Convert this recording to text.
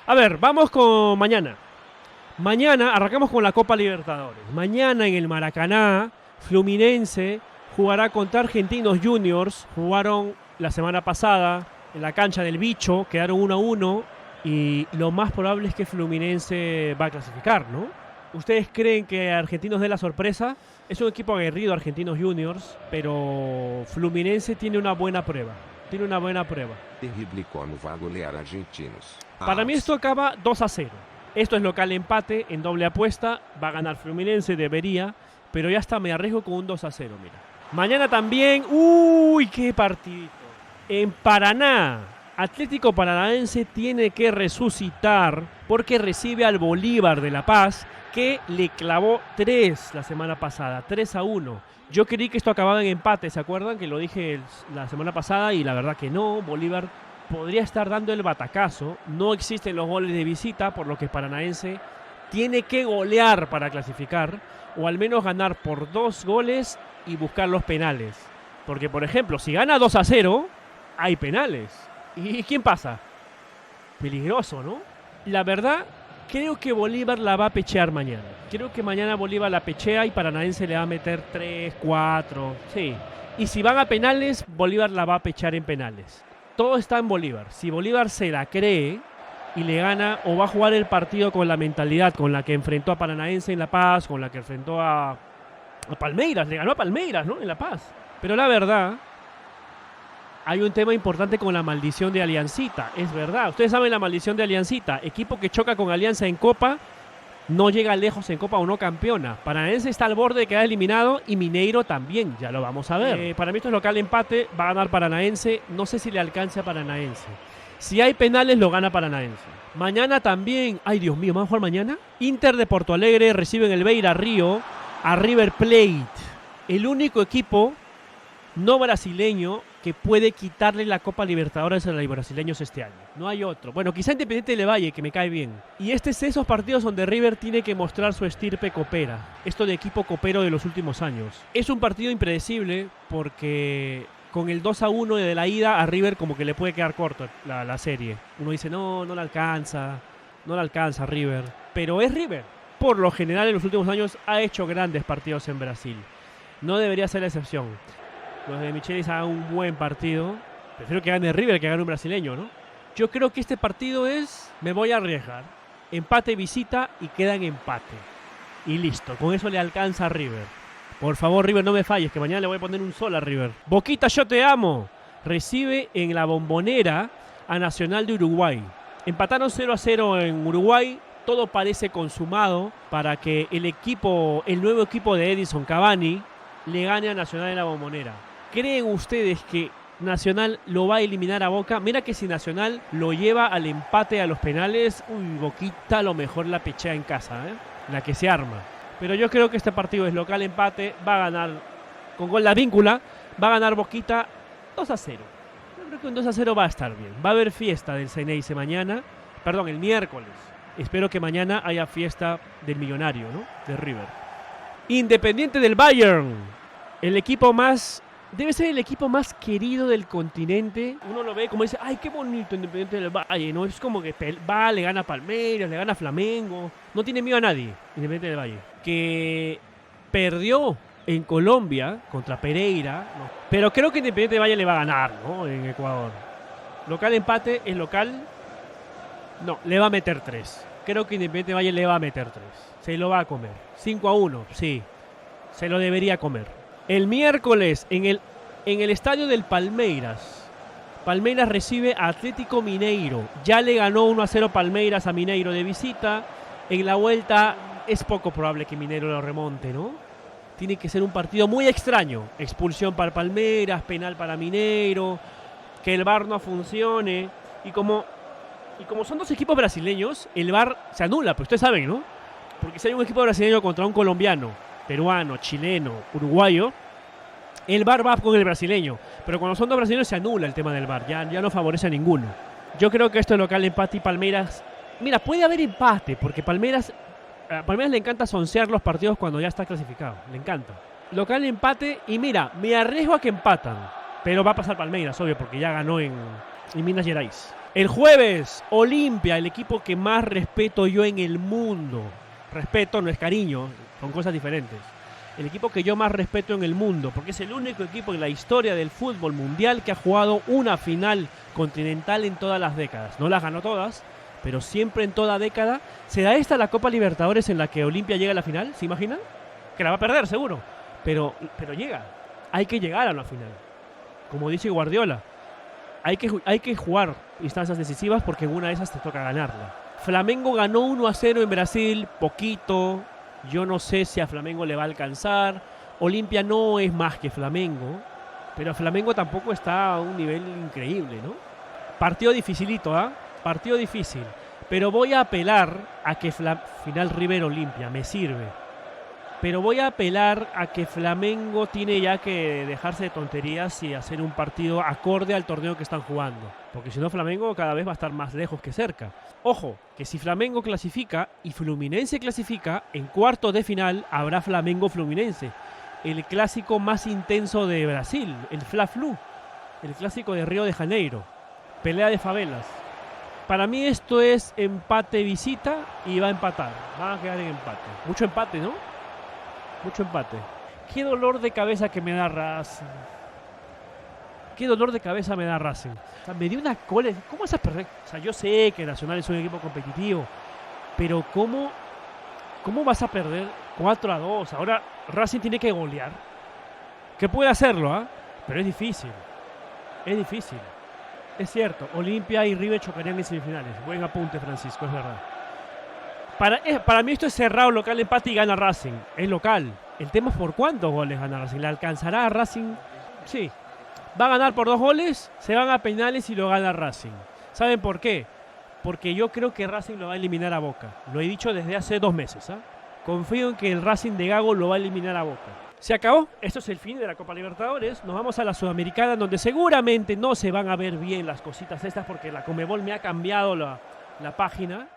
A ver, vamos con mañana. Mañana arrancamos con la Copa Libertadores. Mañana en el Maracaná, Fluminense jugará contra Argentinos Juniors. Jugaron la semana pasada en la cancha del Bicho, quedaron 1-1 y lo más probable es que Fluminense va a clasificar, ¿no? ¿Ustedes creen que Argentinos dé la sorpresa? Es un equipo aguerrido, Argentinos Juniors, pero Fluminense tiene una buena prueba. Tiene una buena prueba. Terrible como va a golear Argentinos. Para mí esto acaba 2-0. Esto es local empate en doble apuesta. Va a ganar Fluminense, debería. Pero ya está, me arriesgo con un 2-0, mira. Mañana también. ¡Uy, qué partidito! En Paraná, Atlético Paranaense tiene que resucitar porque recibe al Bolívar de La Paz, que le clavó 3 la semana pasada, 3-1. Yo creí que esto acababa en empate, ¿se acuerdan? Que lo dije la semana pasada y la verdad que no. Bolívar podría estar dando el batacazo. No existen los goles de visita, por lo que Paranaense tiene que golear para clasificar, o al menos ganar por 2 goles y buscar los penales. Porque, por ejemplo, si gana 2-0, hay penales. ¿Y quién pasa? Peligroso, ¿no? La verdad, creo que Bolívar la va a pechear mañana. Creo que mañana Bolívar la pechea y Paranaense le va a meter 3, 4, sí. Y si van a penales, Bolívar la va a pechar en penales. Todo está en Bolívar. Si Bolívar se la cree y le gana, o va a jugar el partido con la mentalidad con la que enfrentó a Paranaense en La Paz, con la que enfrentó a Palmeiras. Le ganó a Palmeiras, ¿no? En La Paz. Pero la verdad, hay un tema importante con la maldición de Aliancita. Es verdad. Ustedes saben la maldición de Aliancita. Equipo que choca con Alianza en Copa, no llega lejos en Copa o no campeona. Paranaense está al borde de quedar eliminado y Mineiro también. Ya lo vamos a ver. Para mí esto es local empate. Va a ganar Paranaense. No sé si le alcance a Paranaense. Si hay penales, lo gana Paranaense. Mañana también. Ay, Dios mío, ¿vamos a jugar mañana? Inter de Porto Alegre recibe en el Beira Río a River Plate. El único equipo no brasileño que puede quitarle la Copa Libertadores a los brasileños este año. No hay otro. Bueno, quizá Independiente del Valle, que me cae bien. Y este es esos partidos donde River tiene que mostrar su estirpe copera. Esto de equipo copero de los últimos años. Es un partido impredecible porque con el 2-1 de la ida a River como que le puede quedar corto la serie. Uno dice, no le alcanza. No le alcanza River. Pero es River. Por lo general en los últimos años ha hecho grandes partidos en Brasil. No debería ser la excepción. Los de Michelis hagan un buen partido. Prefiero que gane River que gane un brasileño, ¿no? Yo creo que este partido es, me voy a arriesgar, empate visita y queda en empate. Y listo, con eso le alcanza a River. Por favor, River, no me falles, que mañana le voy a poner un sol a River. Boquita, yo te amo. Recibe en la Bombonera a Nacional de Uruguay. Empataron 0-0 en Uruguay. Todo parece consumado para que el nuevo equipo de Edison Cavani le gane a Nacional en la Bombonera. ¿Creen ustedes que Nacional lo va a eliminar a Boca? Mira que si Nacional lo lleva al empate a los penales, Boquita a lo mejor la pechea en casa, la que se arma. Pero yo creo que este partido es local empate, va a ganar con gol la víncula, va a ganar Boquita 2-0. Yo creo que un 2-0 va a estar bien. Va a haber fiesta del Ceneice mañana, perdón, el miércoles. Espero que mañana haya fiesta del millonario, ¿no? De River. Independiente del Bayern, el equipo más, debe ser el equipo más querido del continente. Uno lo ve como dice, ay, qué bonito Independiente del Valle, ¿no? Es como que va, le gana a Palmeiras, le gana a Flamengo. No tiene miedo a nadie, Independiente del Valle. Que perdió en Colombia contra Pereira, ¿no? Pero creo que Independiente del Valle le va a ganar, ¿no? En Ecuador. Local empate, es local. No, le va a meter 3. Creo que Independiente Valle le va a meter 3. Se lo va a comer. 5-1, sí. Se lo debería comer. El miércoles, en el estadio del Palmeiras. Palmeiras recibe a Atlético Mineiro. Ya le ganó 1-0 Palmeiras a Mineiro de visita. En la vuelta es poco probable que Mineiro lo remonte, ¿no? Tiene que ser un partido muy extraño. Expulsión para Palmeiras, penal para Mineiro. Que el VAR no funcione. Y como son dos equipos brasileños, el VAR se anula, pues ustedes saben, ¿no? Porque si hay un equipo brasileño contra un colombiano, peruano, chileno, uruguayo, el VAR va con el brasileño. Pero cuando son dos brasileños se anula el tema del VAR, ya no favorece a ninguno. Yo creo que esto es local empate y Palmeiras. Mira, puede haber empate, porque a Palmeiras le encanta soncear los partidos cuando ya está clasificado. Le encanta. Local empate y mira, me arriesgo a que empatan. Pero va a pasar Palmeiras, obvio, porque ya ganó en Minas Gerais. El jueves, Olimpia, el equipo que más respeto yo en el mundo. Respeto no es cariño, son cosas diferentes. El equipo que yo más respeto en el mundo, porque es el único equipo en la historia del fútbol mundial que ha jugado una final continental en todas las décadas. No las ganó todas, pero siempre en toda década. ¿Será esta la Copa Libertadores en la que Olimpia llega a la final? ¿Se imaginan? Que la va a perder, seguro. Pero llega. Hay que llegar a la final. Como dice Guardiola, hay que jugar instancias decisivas porque en una de esas te toca ganarla. Flamengo ganó 1-0 en Brasil, poquito. Yo no sé si a Flamengo le va a alcanzar. Olimpia no es más que Flamengo, pero Flamengo tampoco está a un nivel increíble, ¿no? Partido dificilito, ¿ah? Partido difícil. Pero voy a apelar a que final River Olimpia, me sirve. Pero voy a apelar a que Flamengo tiene ya que dejarse de tonterías y hacer un partido acorde al torneo que están jugando. Porque si no, Flamengo cada vez va a estar más lejos que cerca. Ojo, que si Flamengo clasifica y Fluminense clasifica, en cuartos de final habrá Flamengo-Fluminense. El clásico más intenso de Brasil, el Fla-Flu. El clásico de Río de Janeiro. Pelea de favelas. Para mí esto es empate visita y va a empatar. Van a quedar en empate. Mucho empate, ¿no? Mucho empate. Qué dolor de cabeza que me da Racing. Qué dolor de cabeza me da Racing. O sea, me dio una cola. ¿Cómo vas a perder? O sea, yo sé que Nacional es un equipo competitivo, pero ¿cómo vas a perder 4-2? Ahora Racing tiene que golear. Que puede hacerlo, ¿ah? Pero es difícil. Es difícil. Es cierto, Olimpia y River chocarían en semifinales. Buen apunte, Francisco, es verdad. Para mí esto es cerrado, local empate y gana Racing. Es local. El tema es por cuántos goles gana Racing. ¿Le alcanzará a Racing? Sí. Va a ganar por 2 goles, se van a penales y lo gana Racing. ¿Saben por qué? Porque yo creo que Racing lo va a eliminar a Boca. Lo he dicho desde hace 2 meses. ¿Ah? Confío en que el Racing de Gago lo va a eliminar a Boca. Se acabó. Esto es el fin de la Copa Libertadores. Nos vamos a la Sudamericana, donde seguramente no se van a ver bien las cositas estas porque la Conmebol me ha cambiado la página.